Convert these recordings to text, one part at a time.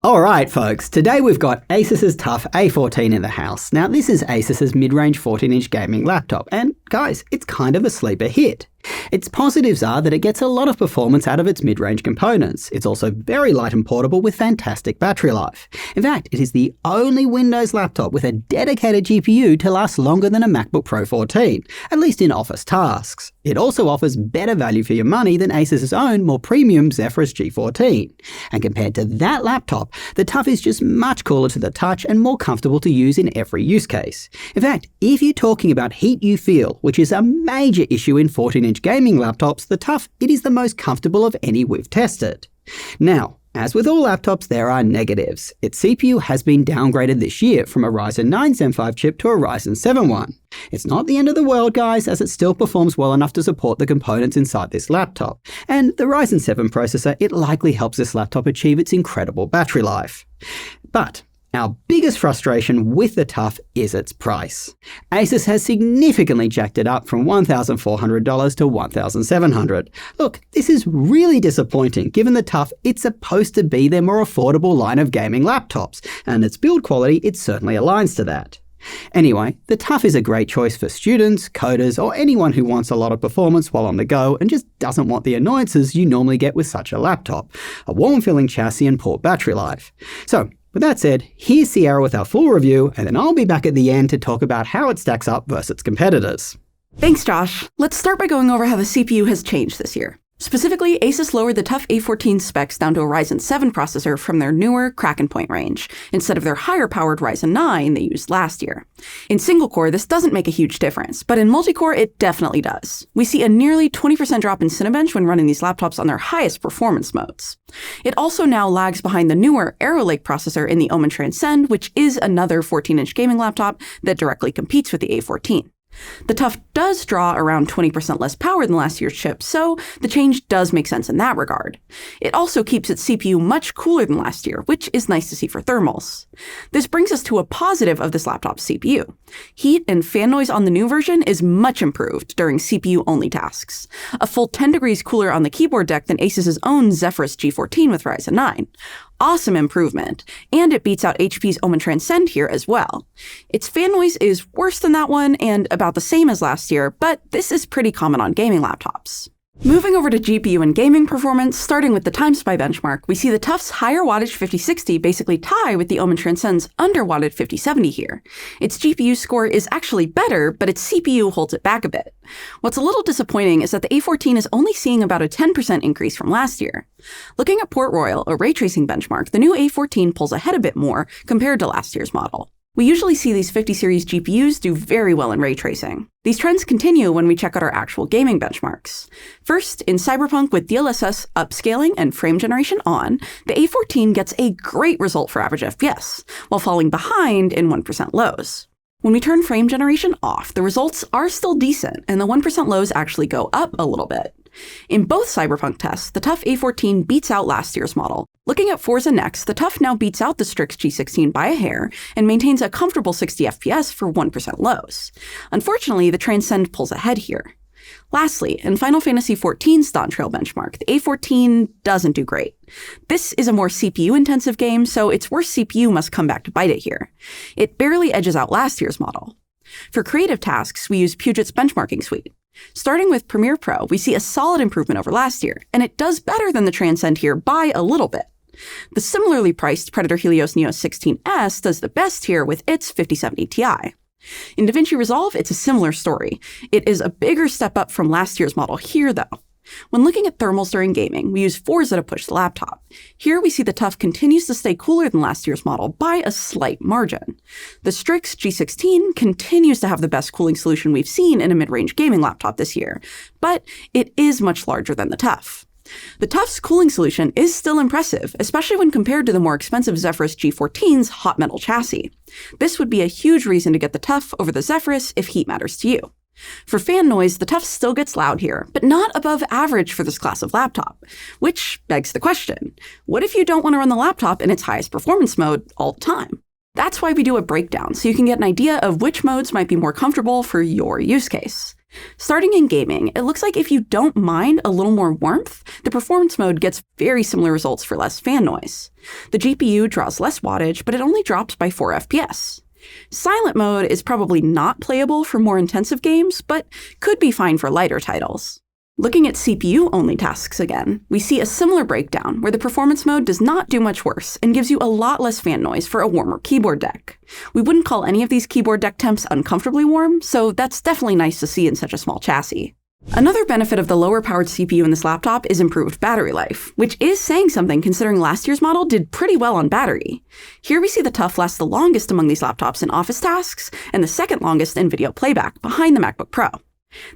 Alright folks, today we've got Asus's TUF A14 in the house. Now this is Asus's mid-range 14-inch gaming laptop, and guys, it's kind of a sleeper hit. Its positives are that it gets a lot of performance out of its mid-range components. It's also very light and portable with fantastic battery life. In fact, it is the only Windows laptop with a dedicated GPU to last longer than a MacBook Pro 14, at least in office tasks. It also offers better value for your money than Asus's own more premium Zephyrus G14. And compared to that laptop, the TUF is just much cooler to the touch and more comfortable to use in every use case. In fact, if you're talking about heat you feel, which is a major issue in 14-inch gaming laptops, the TUF, it is the most comfortable of any we've tested. Now, as with all laptops, there are negatives. Its CPU has been downgraded this year from a Ryzen 9 Zen 5 chip to a Ryzen 7 one. It's not the end of the world, guys, as it still performs well enough to support the components inside this laptop. And the Ryzen 7 processor, it likely helps this laptop achieve its incredible battery life. But our biggest frustration with the TUF is its price. Asus has significantly jacked it up from $1,400 to $1,700. Look, this is really disappointing given the TUF, it's supposed to be their more affordable line of gaming laptops, and its build quality, it certainly aligns to that. Anyway, the TUF is a great choice for students, coders, or anyone who wants a lot of performance while on the go and just doesn't want the annoyances you normally get with such a laptop, a warm-filling chassis and poor battery life. So, with that said, here's Sierra with our full review, and then I'll be back at the end to talk about how it stacks up versus its competitors. Thanks, Josh. Let's start by going over how the CPU has changed this year. Specifically, Asus lowered the TUF A14 specs down to a Ryzen 7 processor from their newer Kraken Point range, instead of their higher-powered Ryzen 9 they used last year. In single-core, this doesn't make a huge difference, but in multi-core, it definitely does. We see a nearly 20% drop in Cinebench when running these laptops on their highest performance modes. It also now lags behind the newer Arrow Lake processor in the Omen Transcend, which is another 14-inch gaming laptop that directly competes with the A14. The TUF does draw around 20% less power than last year's chip, so the change does make sense in that regard. It also keeps its CPU much cooler than last year, which is nice to see for thermals. This brings us to a positive of this laptop's CPU. Heat and fan noise on the new version is much improved during CPU-only tasks, a full 10 degrees cooler on the keyboard deck than Asus's own Zephyrus G14 with Ryzen 9. Awesome improvement, and it beats out HP's Omen Transcend here as well. Its fan noise is worse than that one and about the same as last year, but this is pretty common on gaming laptops. Moving over to GPU and gaming performance, starting with the TimeSpy benchmark, we see the TUF's higher wattage 5060 basically tie with the Omen Transcend's under-watted 5070 here. Its GPU score is actually better, but its CPU holds it back a bit. What's a little disappointing is that the A14 is only seeing about a 10% increase from last year. Looking at Port Royal, a ray tracing benchmark, the new A14 pulls ahead a bit more compared to last year's model. We usually see these 50 series GPUs do very well in ray tracing. These trends continue when we check out our actual gaming benchmarks. First, in Cyberpunk with DLSS upscaling and frame generation on, the A14 gets a great result for average FPS, while falling behind in 1% lows. When we turn frame generation off, the results are still decent, and the 1% lows actually go up a little bit. In both Cyberpunk tests, the TUF A14 beats out last year's model. Looking at Forza Next, the TUF now beats out the Strix G16 by a hair and maintains a comfortable 60 FPS for 1% lows. Unfortunately, the Transcend pulls ahead here. Lastly, in Final Fantasy XIV's Dawntrail benchmark, the A14 doesn't do great. This is a more CPU-intensive game, so its worst CPU must come back to bite it here. It barely edges out last year's model. For creative tasks, we use Puget's benchmarking suite. Starting with Premiere Pro, we see a solid improvement over last year, and it does better than the Transcend here by a little bit. The similarly priced Predator Helios Neo 16S does the best here with its 5070 Ti. In DaVinci Resolve, it's a similar story. It is a bigger step up from last year's model here, though. When looking at thermals during gaming, we use Forza to push the laptop. Here we see the TUF continues to stay cooler than last year's model by a slight margin. The Strix G16 continues to have the best cooling solution we've seen in a mid-range gaming laptop this year, but it is much larger than the TUF. The TUF's cooling solution is still impressive, especially when compared to the more expensive Zephyrus G14's hot metal chassis. This would be a huge reason to get the TUF over the Zephyrus if heat matters to you. For fan noise, the TUF still gets loud here, but not above average for this class of laptop. Which begs the question, what if you don't want to run the laptop in its highest performance mode all the time? That's why we do a breakdown, so you can get an idea of which modes might be more comfortable for your use case. Starting in gaming, it looks like if you don't mind a little more warmth, the performance mode gets very similar results for less fan noise. The GPU draws less wattage, but it only drops by 4 FPS. Silent mode is probably not playable for more intensive games, but could be fine for lighter titles. Looking at CPU-only tasks again, we see a similar breakdown where the performance mode does not do much worse and gives you a lot less fan noise for a warmer keyboard deck. We wouldn't call any of these keyboard deck temps uncomfortably warm, so that's definitely nice to see in such a small chassis. Another benefit of the lower-powered CPU in this laptop is improved battery life, which is saying something considering last year's model did pretty well on battery. Here we see the TUF lasts the longest among these laptops in office tasks, and the second longest in video playback, behind the MacBook Pro.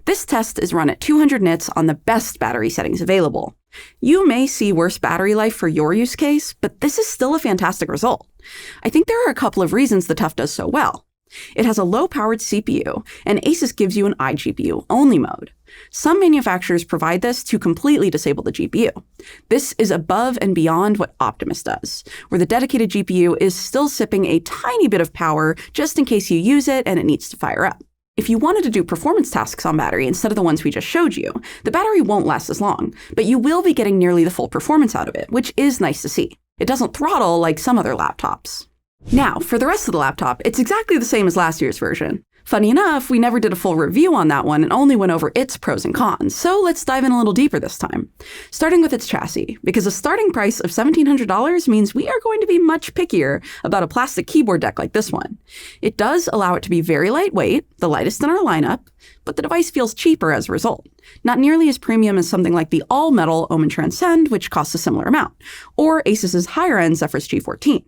This test is run at 200 nits on the best battery settings available. You may see worse battery life for your use case, but this is still a fantastic result. I think there are a couple of reasons the TUF does so well. It has a low-powered CPU, and Asus gives you an iGPU-only mode. Some manufacturers provide this to completely disable the GPU. This is above and beyond what Optimus does, where the dedicated GPU is still sipping a tiny bit of power just in case you use it and it needs to fire up. If you wanted to do performance tasks on battery instead of the ones we just showed you, the battery won't last as long, but you will be getting nearly the full performance out of it, which is nice to see. It doesn't throttle like some other laptops. Now, for the rest of the laptop, it's exactly the same as last year's version. Funny enough, we never did a full review on that one and only went over its pros and cons, so let's dive in a little deeper this time. Starting with its chassis, because a starting price of $1,700 means we are going to be much pickier about a plastic keyboard deck like this one. It does allow it to be very lightweight, the lightest in our lineup, but the device feels cheaper as a result. Not nearly as premium as something like the all-metal Omen Transcend, which costs a similar amount, or Asus's higher-end Zephyrus G14.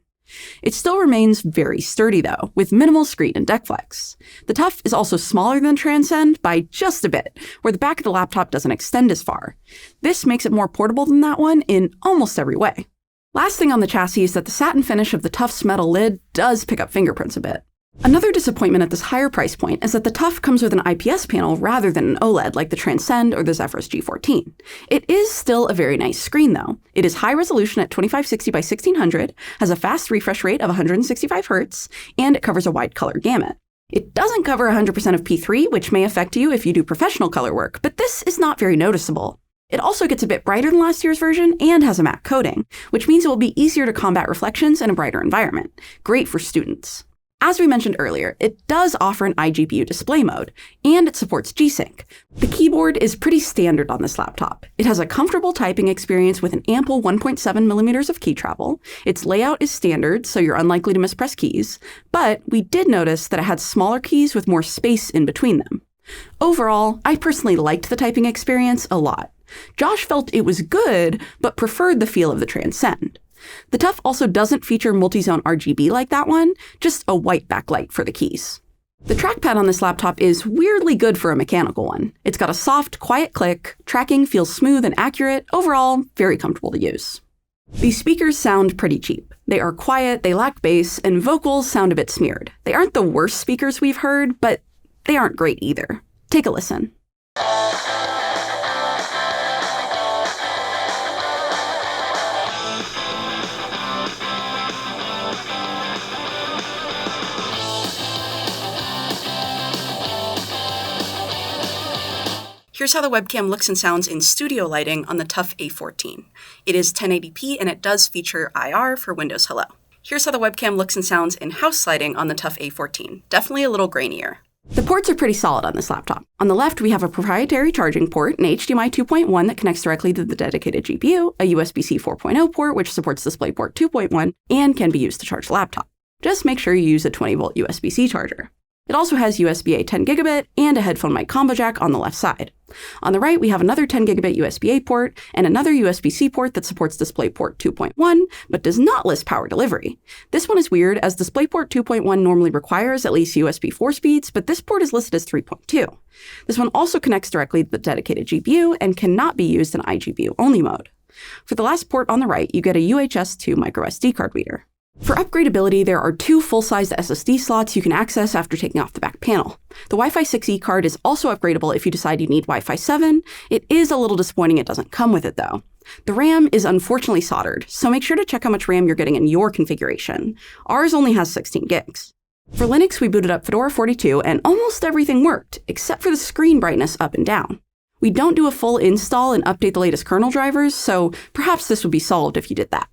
It still remains very sturdy though, with minimal screen and deck flex. The TUF is also smaller than Transcend by just a bit, where the back of the laptop doesn't extend as far. This makes it more portable than that one in almost every way. Last thing on the chassis is that the satin finish of the TUF's metal lid does pick up fingerprints a bit. Another disappointment at this higher price point is that the TUF comes with an IPS panel rather than an OLED like the Transcend or the Zephyrus G14. It is still a very nice screen though. It is high resolution at 2560 by 1600, has a fast refresh rate of 165 Hz, and it covers a wide color gamut. It doesn't cover 100% of P3, which may affect you if you do professional color work, but this is not very noticeable. It also gets a bit brighter than last year's version and has a matte coating, which means it will be easier to combat reflections in a brighter environment. Great for students. As we mentioned earlier, it does offer an iGPU display mode, and it supports G-Sync. The keyboard is pretty standard on this laptop. It has a comfortable typing experience with an ample 1.7 millimeters of key travel. Its layout is standard, so you're unlikely to mispress keys, but we did notice that it had smaller keys with more space in between them. Overall, I personally liked the typing experience a lot. Josh felt it was good, but preferred the feel of the Transcend. The TUF also doesn't feature multi-zone RGB like that one, just a white backlight for the keys. The trackpad on this laptop is weirdly good for a mechanical one. It's got a soft, quiet click, tracking feels smooth and accurate, overall, very comfortable to use. These speakers sound pretty cheap. They are quiet, they lack bass, and vocals sound a bit smeared. They aren't the worst speakers we've heard, but they aren't great either. Take a listen. Here's how the webcam looks and sounds in studio lighting on the TUF A14. It is 1080p and it does feature IR for Windows Hello. Here's how the webcam looks and sounds in house lighting on the TUF A14. Definitely a little grainier. The ports are pretty solid on this laptop. On the left, we have a proprietary charging port, an HDMI 2.1 that connects directly to the dedicated GPU, a USB-C 4.0 port which supports DisplayPort 2.1, and can be used to charge the laptop. Just make sure you use a 20-volt USB-C charger. It also has USB-A 10 gigabit and a headphone mic combo jack on the left side. On the right, we have another 10 gigabit USB-A port and another USB-C port that supports DisplayPort 2.1, but does not list power delivery. This one is weird, as DisplayPort 2.1 normally requires at least USB 4 speeds, but this port is listed as 3.2. This one also connects directly to the dedicated GPU and cannot be used in iGPU-only mode. For the last port on the right, you get a UHS 2 microSD card reader. For upgradability, there are two full-sized SSD slots you can access after taking off the back panel. The Wi-Fi 6E card is also upgradable if you decide you need Wi-Fi 7. It is a little disappointing it doesn't come with it though. The RAM is unfortunately soldered, so make sure to check how much RAM you're getting in your configuration. Ours only has 16 gigs. For Linux, we booted up Fedora 42 and almost everything worked, except for the screen brightness up and down. We don't do a full install and update the latest kernel drivers, so perhaps this would be solved if you did that.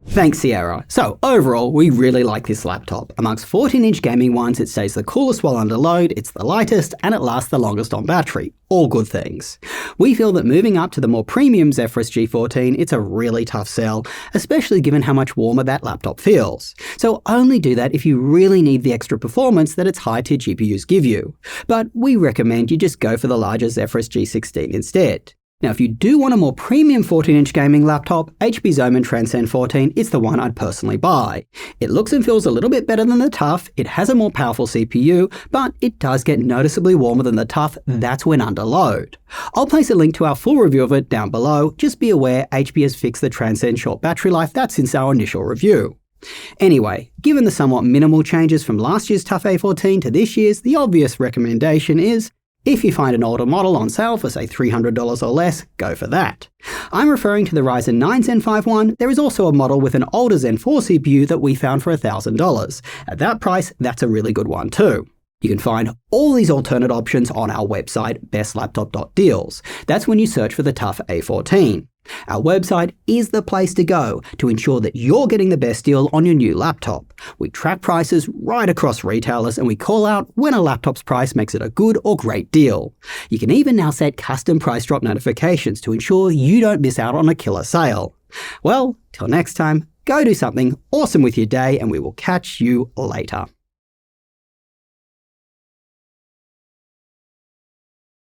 Thanks, Sierra. So overall, we really like this laptop. Amongst 14-inch gaming ones, it stays the coolest while under load, it's the lightest, and it lasts the longest on battery. All good things. We feel that moving up to the more premium Zephyrus G14, it's a really tough sell, especially given how much warmer that laptop feels. So only do that if you really need the extra performance that its high-tier GPUs give you. But we recommend you just go for the larger Zephyrus G16 instead. Now, if you do want a more premium 14-inch gaming laptop, HP Zomen Transcend 14 is the one I'd personally buy. It looks and feels a little bit better than the TUF, it has a more powerful CPU, but it does get noticeably warmer than the TUF, that's when under load. I'll place a link to our full review of it down below, just be aware HP has fixed the Transcend short battery life that's since our initial review. Anyway, given the somewhat minimal changes from last year's TUF A14 to this year's, the obvious recommendation is, if you find an older model on sale for say $300 or less, go for that. I'm referring to the Ryzen 9 Zen 5 one. There is also a model with an older Zen 4 CPU that we found for $1,000. At that price, that's a really good one too. You can find all these alternate options on our website, bestlaptop.deals. That's when you search for the TUF A14. Our website is the place to go to ensure that you're getting the best deal on your new laptop. We track prices right across retailers and we call out when a laptop's price makes it a good or great deal. You can even now set custom price drop notifications to ensure you don't miss out on a killer sale. Well, till next time, go do something awesome with your day and we will catch you later.